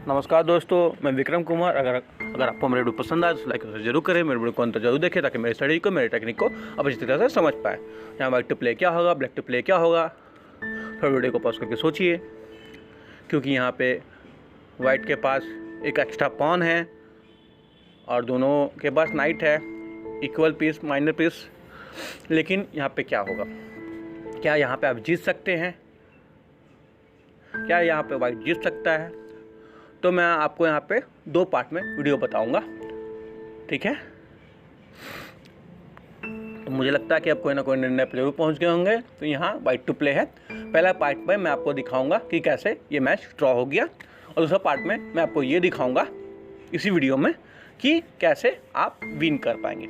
नमस्कार दोस्तों, मैं विक्रम कुमार। अगर आपको मेरे वीडियो पसंद आए तो लाइक जरूर करें, मेरे वीडियो को अंत जरूर देखें ताकि मेरी स्टडी को, मेरी टेक्निक को आप अच्छी तरह से समझ पाए। यहाँ व्हाइट टू प्ले क्या होगा, ब्लैक टू प्ले क्या होगा, थोड़ा वीडियो को पॉज करके सोचिए, क्योंकि यहाँ पे वाइट के पास एक एक्स्ट्रा पॉन है और दोनों के पास नाइट है, इक्वल पीस माइनर पीस। लेकिन यहाँ पे क्या होगा, क्या यहाँ पे आप जीत सकते हैं, क्या यहाँ पे वाइट जीत सकता है? तो मैं आपको यहाँ पे दो पार्ट में वीडियो बताऊंगा, ठीक है? तो मुझे लगता है कि आप कोई ना कोई निर्णय पर जरूर पहुँच गए होंगे। तो यहाँ वाइट टू प्ले है। पहला पार्ट में मैं आपको दिखाऊंगा कि कैसे ये मैच ड्रॉ हो गया, और दूसरा पार्ट में मैं आपको ये दिखाऊंगा इसी वीडियो में कि कैसे आप विन कर पाएंगे।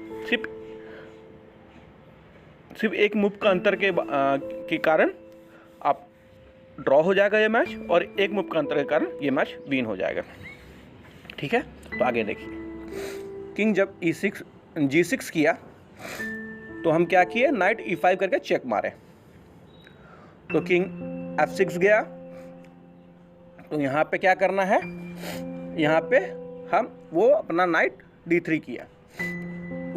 सिर्फ एक मूव का अंतर के कारण आप ड्रॉ हो जाएगा ये मैच, और एक मूव का अंतर के कारण ये मैच विन हो जाएगा, ठीक है? तो आगे देखिए, किंग जब G6 किया तो हम क्या किए, नाइट E5 करके चेक मारे। तो किंग F6 गया, तो यहाँ पे क्या करना है, यहाँ पे हम वो अपना नाइट D3 किया।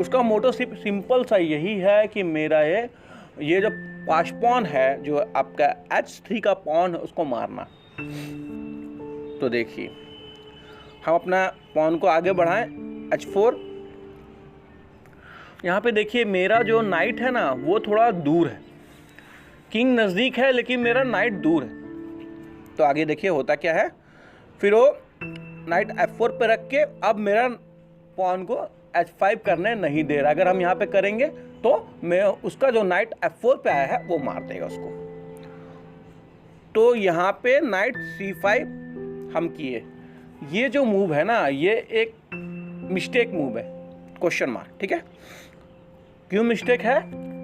उसका मोटो सिंपल सा यही है कि मेरा ये जो पांच पॉन है, जो आपका H3 का पॉन है, उसको मारना। तो देखिए, हम अपना पॉन को आगे बढ़ाएं, H4। यहाँ पे देखिए मेरा जो नाइट है ना, वो थोड़ा दूर है। किंग नज़दीक है लेकिन मेरा नाइट दूर है। तो आगे देखिए होता क्या है, फिर वो नाइट F4 पे रख के अब मेरा पॉन को H5 करने नहीं दे रहा। अगर हम यहाँ पे करेंगे तो मैं उसका जो नाइट F4 पे आया है वो मार देगा उसको। तो यहाँ पे नाइट C5 हम किए। ये जो मूव है ना, ये एक मिस्टेक मूव है, क्वेश्चन मार्क, ठीक है? क्यों मिस्टेक है?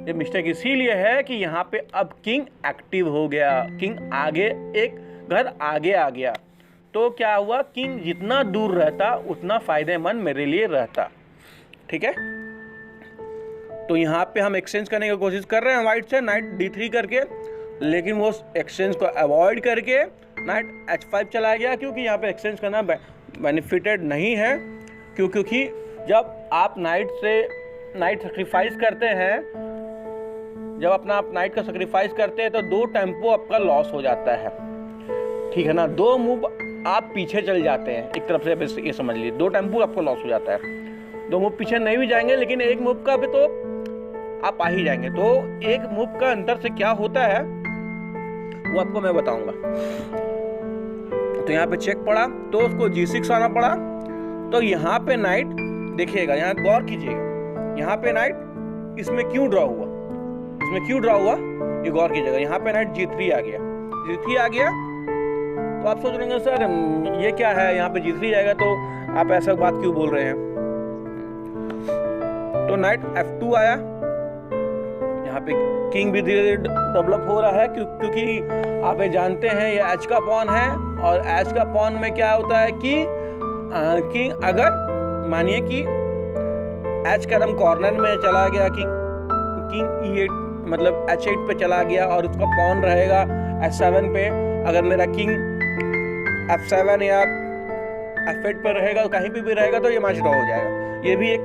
ये मिस्टेक इसीलिए है कि यहाँ पे अब किंग एक्टिव हो गया, किंग आगे एक घर आगे आ गया। तो क्या हुआ, किंग जितना दूर रहता उतना फायदेमंद मेरे लिए रहता, ठीक है? तो यहाँ पे हम एक्सचेंज करने की कोशिश कर रहे हैं वाइट से, नाइट D3 करके, लेकिन वो एक्सचेंज को अवॉइड करके नाइट H5 चला गया, क्योंकि यहाँ पे एक्सचेंज करना बेनिफिटेड नहीं है। क्योंकि जब आप नाइट सेक्रीफाइस करते हैं, जब अपना आप नाइट का सेक्रीफाइस करते हैं तो दो टेम्पो आपका लॉस हो जाता है, ठीक है ना? दो मूव आप पीछे चल जाते हैं, एक तरफ से ये समझ लीजिए, दो टेम्पो आपको लॉस हो जाता है। दो मूव पीछे नहीं भी जाएंगे लेकिन एक मूव का भी तो आप आ ही जाएंगे। तो एक मूव का अंतर से क्या होता है वो आपको मैं बताऊंगा। तो यहाँ पे चेक पड़ा तो उसको G6 आना पड़ा। तो यहाँ पे नाइट देखिएगा, यहाँ गौर कीजिएगा, यहाँ पे नाइट इसमें क्यों ड्रॉ हुआ, ये गौर कीजिएगा। यहाँ पे नाइट G3 आ गया। तो आप सोच रहे होंगे सर ये क्या है, यहाँ पे G3 आएगा तो आप ऐसा बात क्यों बोल रहे हैं? तो नाइट F2 आया, यहाँ पे किंग भी धीरे धीरे डेवलप हो रहा है, क्योंकि आप ये जानते हैं ये H का पॉन है, और H का पॉन में क्या होता है कि किंग अगर मानिए कि H कदम कॉर्नर में चला गया, किंग E8 मतलब H8 पे चला गया और उसका पॉन रहेगा H7 पे। अगर मेरा किंग F7 या F8 पर रहेगा, कहीं पे भी रहेगा, तो ये मैच ड्रॉ हो जाएगा। ये भी एक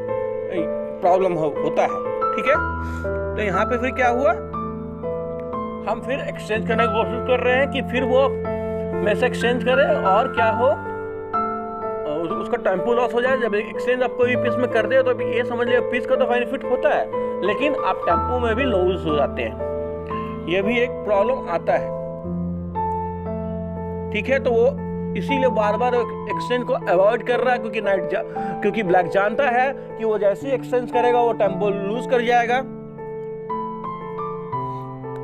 प्रॉब्लम होता है, ठीक है? तो यहाँ पे फिर क्या हुआ, हम फिर एक्सचेंज करने की कोशिश कर रहे हैं कि फिर वो में से एक्सचेंज करे और क्या हो, उसका टेम्पो लॉस हो जाए। जब एक्सचेंज आप कोई पीस में कर दे तो ये समझ लिया पीस का तो बेनिफिट होता है, लेकिन आप टेम्पो में भी लॉस हो जाते हैं। ये भी एक प्रॉब्लम आता है, ठीक है? तो वो इसीलिए बार बार एक्सचेंज को अवॉइड कर रहा है, क्योंकि ब्लैक जानता है कि वो जैसे ही एक्सचेंज करेगा वो टेम्पो लूज कर जाएगा।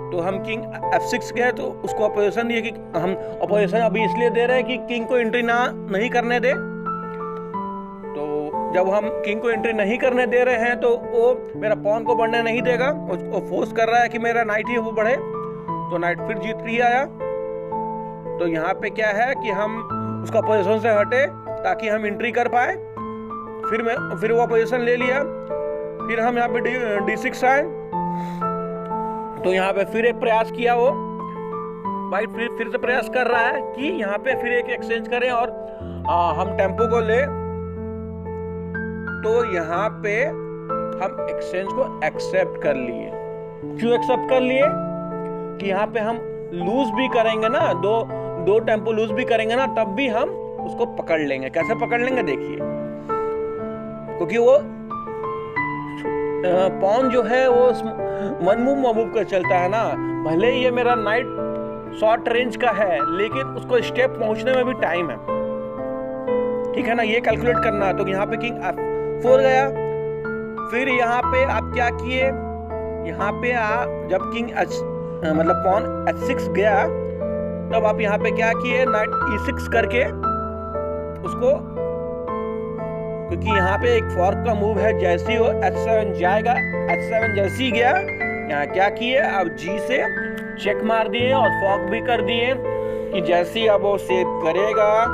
तो हम किंग F6 गए, तो उसको अपोजिशन दिए कि हम अपोजिशन अभी इसलिए दे रहे हैं कि किंग को एंट्री नहीं करने दे। तो जब हम किंग को एंट्री नहीं करने दे रहे हैं तो वो मेरा पॉन को बढ़ने नहीं देगा, वो फोर्स कर रहा है कि मेरा नाइट ही वो बढ़े। तो नाइट फिर G3 आया। तो यहाँ पे क्या है कि हम उसका पोजीशन से हटे ताकि हम एंट्री कर पाए। फिर वो पोजीशन ले लिया। फिर हम यहाँ पे D6 आए, तो यहाँ पे फिर एक प्रयास किया वो वाइट फिर से प्रयास कर रहा है कि यहाँ पे फिर एक एक्सचेंज करें और हम टेम्पो को ले, तो यहाँ पे हम एक्सचेंज को एक्सेप्ट कर लिए। क्यों एक्सेप्ट कर लिए? कि यहाँ पे हम लूज भी करेंगे ना, दो टेम्पो लूज भी करेंगे ना, तब भी हम उसको पकड़ लेंगे। कैसे पकड़ लेंगे देखिए, क्योंकि वो पॉन जो है वो वन मूव कर चलता है ना। भले ये मेरा नाइट शॉर्ट रेंज का है, लेकिन उसको स्टेप पहुंचने में भी टाइम है, ठीक है ना। ये कैलकुलेट करना है। तो यहाँ पे किंग F4 गया, फिर यहाँ पे आप क्या किए, यहाँ पे जब किंग मतलब पॉन H6 गया, तब आप यहाँ पे क्या किए, नाइट E6 करके उसको, क्योंकि यहाँ पे एक फॉर्क का मूव है, जैसे ही वो H7 जाएगा, H7 जैसे ही गया, यहाँ क्या किए, अब G से चेक मार दिए और फॉर्क भी कर दिए कि जैसे ही अब वो सेव करेगा,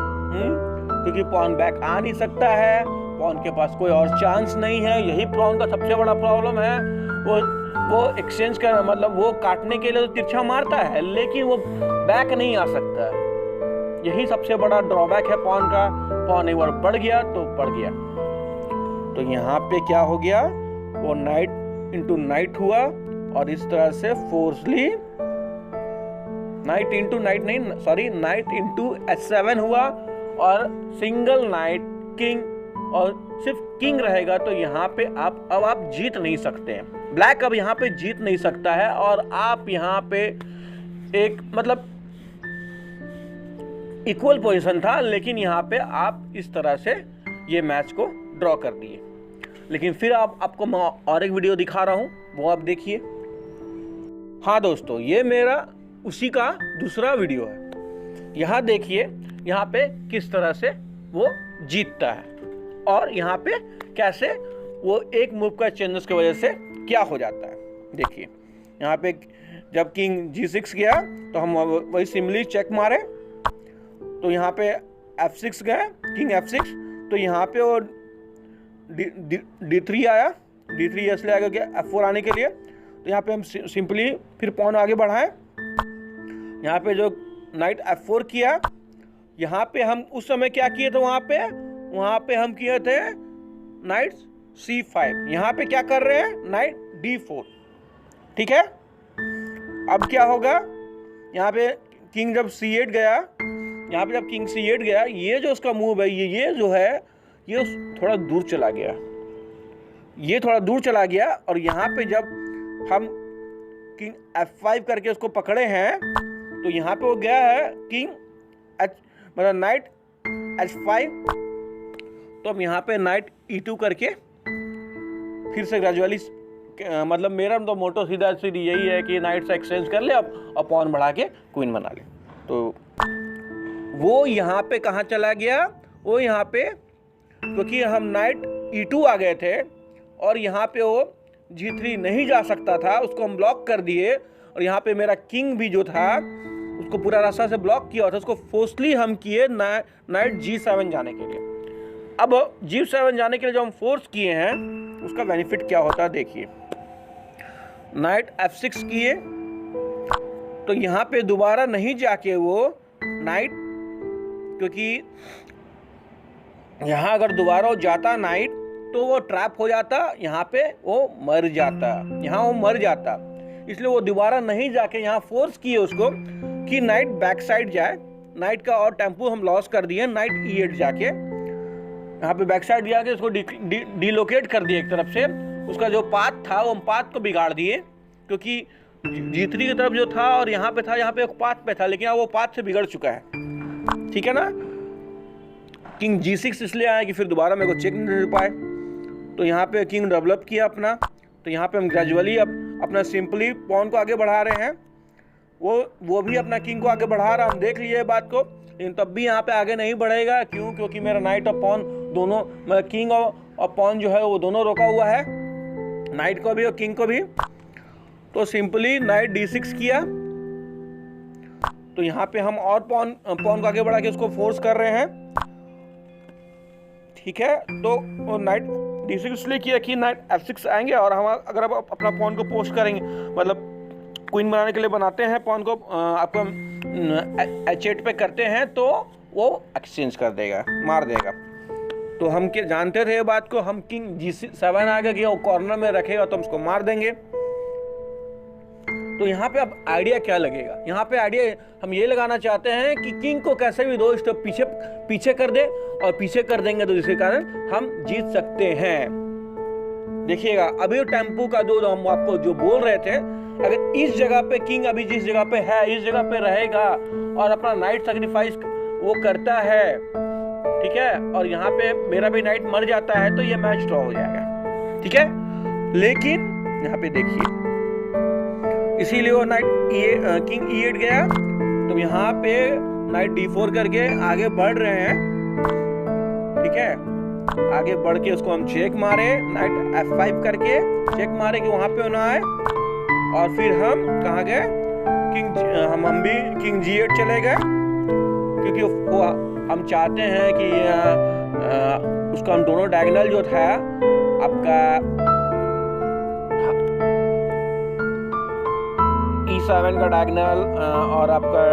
क्योंकि पॉन बैक आ नहीं सकता है, पॉन के पास कोई और चांस नहीं है। यही पॉन का सबसे बड़ा प्रॉब्लम है। वो एक्सचेंज का मतलब वो काटने के लिए तो तिरछा मारता है, लेकिन वो बैक नहीं आ सकता है। यही सबसे बड़ा ड्रॉबैक है पॉन का। पॉन एक बार बढ़ गया तो बढ़ गया। तो यहाँ पे क्या हो गया, वो नाइट इंटू नाइट हुआ और इस तरह से फोर्सली नाइट इंटू H7 हुआ और सिंगल नाइट किंग, और सिर्फ किंग रहेगा। तो यहाँ पे आप जीत नहीं सकते हैं। ब्लैक अब यहाँ पे जीत नहीं सकता है, और आप यहाँ पे एक मतलब इक्वल पोजीशन था, लेकिन यहाँ पे आप इस तरह से ये मैच को ड्रॉ कर दिए। लेकिन फिर आपको मैं और एक वीडियो दिखा रहा हूँ, वो आप देखिए। हाँ दोस्तों, ये मेरा उसी का दूसरा वीडियो है। यहाँ देखिए, यहाँ पे किस तरह से वो जीतता है और यहाँ पे कैसे वो एक मूव का चेंजेस की वजह से क्या हो जाता है। देखिए यहाँ पे जब किंग G6 गया तो हम वही सिमिलरली चेक मारे, तो यहाँ पे F6 गए, किंग F6, तो यहाँ पे वो D3 आया, D3 इसलिए आगे गया F4 आने के लिए। तो यहाँ पे हम सिंपली फिर पॉन आगे बढ़ाएं। यहाँ पे जो नाइट F4 किया, यहाँ पे हम उस समय क्या किए थे, वहाँ पे हम किए थे नाइट C5। यहाँ पे क्या कर रहे हैं, नाइट D4, ठीक है। अब क्या होगा, यहाँ पे किंग जब C8 गया, यहाँ पे जब किंग C8 गया, ये जो उसका मूव है, ये जो है ये थोड़ा दूर चला गया, ये थोड़ा दूर चला गया। और यहाँ पे जब हम किंग F5 करके उसको पकड़े हैं, तो यहाँ पे वो गया है किंग मतलब नाइट H5। तो हम यहाँ पे नाइट E2 करके फिर से ग्रेजुअली, मतलब मेरा तो मोटो सीधा यही है कि नाइट से एक्सचेंज कर ले और पॉन बढ़ा के क्वीन बना ले। तो वो यहाँ पे कहाँ चला गया, वो यहाँ पे, क्योंकि हम नाइट E2 आ गए थे और यहाँ पे वो G3 नहीं जा सकता था, उसको हम ब्लॉक कर दिए। और यहाँ पे मेरा किंग भी जो था उसको पूरा रास्ता से ब्लॉक किया था, उसको फोर्सली हम किए नाइट G7 जाने के लिए। अब G7 जाने के लिए जो हम फोर्स किए हैं, उसका बेनिफिट क्या होता है देखिए। नाइट F6 किए, तो यहाँ पे दोबारा नहीं जाके वो नाइट, क्योंकि यहाँ अगर दोबारा वो जाता नाइट तो वो ट्रैप हो जाता, यहाँ पे वो मर जाता, यहाँ वो मर जाता। इसलिए वो दोबारा नहीं जाके यहाँ फोर्स किए उसको कि नाइट बैक साइड जाए। नाइट का और टेम्पो हम लॉस कर दिए, नाइट E8 जाके यहाँ पे बैक साइड जाके उसको डिलोकेट कर दिए एक तरफ से। उसका जो पाथ था वो हम पाथ को बिगाड़ दिए, क्योंकि G3 की तरफ जो था और यहाँ पे था, यहाँ पे एक पाथ पे था, लेकिन वो पाथ से बिगड़ चुका है, ठीक है ना। किंग G6 इसलिए आया कि फिर दोबारा मेरे को चेक नहीं दे पाए। तो यहाँ पे किंग डेवलप किया अपना। तो यहाँ पे हम ग्रेजुअली अपना सिंपली पॉन को आगे बढ़ा रहे हैं। वो भी अपना किंग को आगे बढ़ा रहा, हम देख लिए बात को, लेकिन तब भी यहाँ पे आगे नहीं बढ़ेगा। क्यों? क्योंकि मेरा नाइट और पॉन दोनों, किंग और पॉन जो है वो दोनों रोका हुआ है, नाइट को भी और किंग को भी। तो सिंपली नाइट D6 किया, तो यहाँ पे हम और पॉन को आगे बढ़ा के उसको फोर्स कर रहे हैं, ठीक है। तो नाइट D6 इसलिए किया कि नाइट F6 आएंगे और हम अगर आप अपना पॉन को पोस्ट करेंगे, मतलब क्वीन बनाने के लिए बनाते हैं पॉन को, आपको H8 पे करते हैं, तो वो एक्सचेंज कर देगा, मार देगा। तो हम क्या जानते थे ये बात को, हम किंग G7 आगे गया, वो कॉर्नर में रखेगा तो हम उसको मार देंगे। तो यहाँ पे अब आइडिया क्या लगेगा, यहाँ पे आइडिया हम ये लगाना चाहते हैं कि किंग को कैसे भी 2 स्टेप पीछे कर दे, और पीछे कर देंगे तो जिसके कारण हम जीत सकते हैं। देखिएगा अभी टेम्पो का दो हम आपको जो बोल रहे थे, अगर इस जगह पे किंग अभी जिस जगह पे है इस जगह पे रहेगा और अपना नाइट सैक्रिफाइस वो करता है, ठीक है, और यहाँ पे मेरा भी नाइट मर जाता है, तो ये मैच ड्रॉ हो जाएगा, ठीक है। लेकिन यहाँ पे देखिए, इसीलिए वो नाइट किंग E8 गया, तो यहाँ पे नाइट D4 करके आगे बढ़ रहे हैं, ठीक है। आगे बढ़ के उसको हम चेक मारे, नाइट F5 करके चेक मारे कि वहां पे ना आए, और फिर हम कहाँ गए, हम भी किंग G8 चले गए, क्योंकि वो हम चाहते हैं कि उसका हम दोनों डायगोनल जो था आपका E7 का डायगोनल और आपका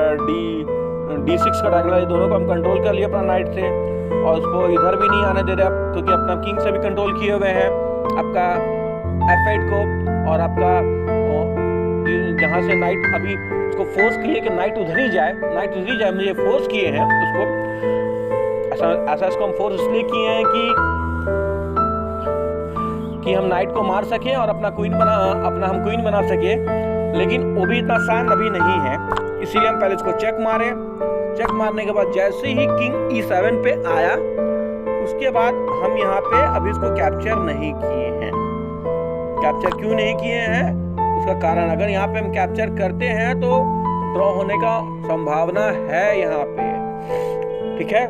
D6 का डायगोनल, ये दोनों को हम कंट्रोल कर लिए अपना नाइट से, और उसको इधर भी नहीं आने दे रहे आप, क्योंकि अपना किंग से भी कंट्रोल किए हुए हैं आपका F8 को, और आपका जहाँ से नाइट अभी उसको फोर्स किए कि नाइट उधर ही जाए, मुझे फोर्स किए हैं उसको, ऐसा इसको हम फोर्स इसलिए किए हैं कि हम नाइट को मार सकें और अपना हम क्वीन बना सके, लेकिन वो भी इतना आसान अभी नहीं है, इसीलिए हम पहले इसको चेक मारे। चेक मारने के बाद जैसे ही किंग E7 पे आया, उसके बाद हम यहाँ पे अभी इसको कैप्चर नहीं किए हैं। कैप्चर क्यों नहीं किए हैं, उसका कारण, अगर यहाँ पे हम कैप्चर करते हैं तो ड्रॉ होने का संभावना है यहाँ पे, ठीक है,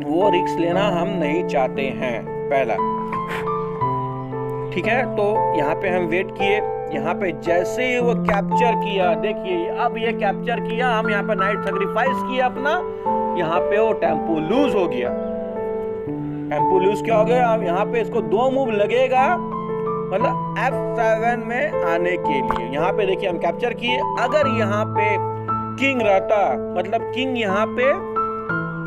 वो रिस्क लेना हम नहीं चाहते हैं पहला, ठीक है। तो यहाँ पे हम वेट किए, यहाँ पे जैसे ही वो कैप्चर किया, देखिए अब ये कैप्चर किया, हम यहाँ पे नाइट सैक्रिफाइस किया अपना, यहाँ पे वो टेम्पो लूज हो गया। टेम्पो लूज क्या हो गया, अब यहाँ पे इसको 2 मूव लगेगा, मतलब F7 में आने के लिए। यहाँ पे देखिए हम कैप्चर किए, अगर यहाँ पे किंग रहता, मतलब किंग यहाँ पे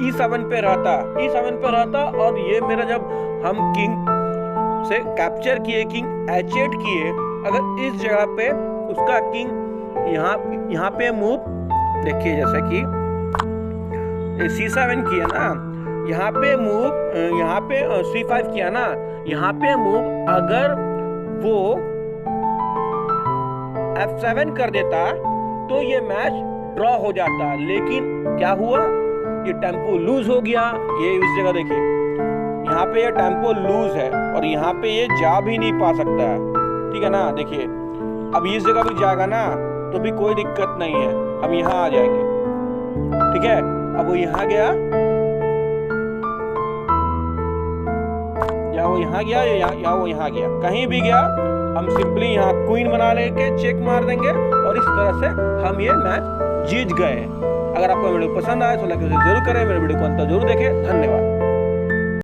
E7 पे रहता, और ये मेरा जब हम किंग से कैप्चर किए, किंग H8 किए, अगर इस जगह पे उसका किंग यहाँ पे मूव, देखिए जैसे कि C7 किया ना, यहाँ पे मूव, यहाँ पे C5 किया ना, यहाँ पे मूव अगर वो F7 कर देता तो ये मैच ड्रॉ हो जाता, लेकिन क्या हुआ, ये टेम्पो लूज हो गया। ये इस जगह देखिए, यहाँ पे ये टेम्पो लूज है और यहाँ पे ये जा भी नहीं पा सकता है, ठीक है ना। देखिए अब इस जगह भी जाएगा ना तो भी कोई दिक्कत नहीं है, हम यहाँ आ जाएंगे, ठीक है। अब वो यहाँ गया, या वो यहाँ गया या वो यहाँ गया, कहीं भी गया, हम सिंपली यहाँ क्वीन बना लेके चेक मार देंगे, और इस तरह से हम ये मैच जीत गए। अगर आपको वीडियो पसंद आए तो लाइक जरूर करें, मेरे वीडियो को अंत तक जरूर देखें। धन्यवाद।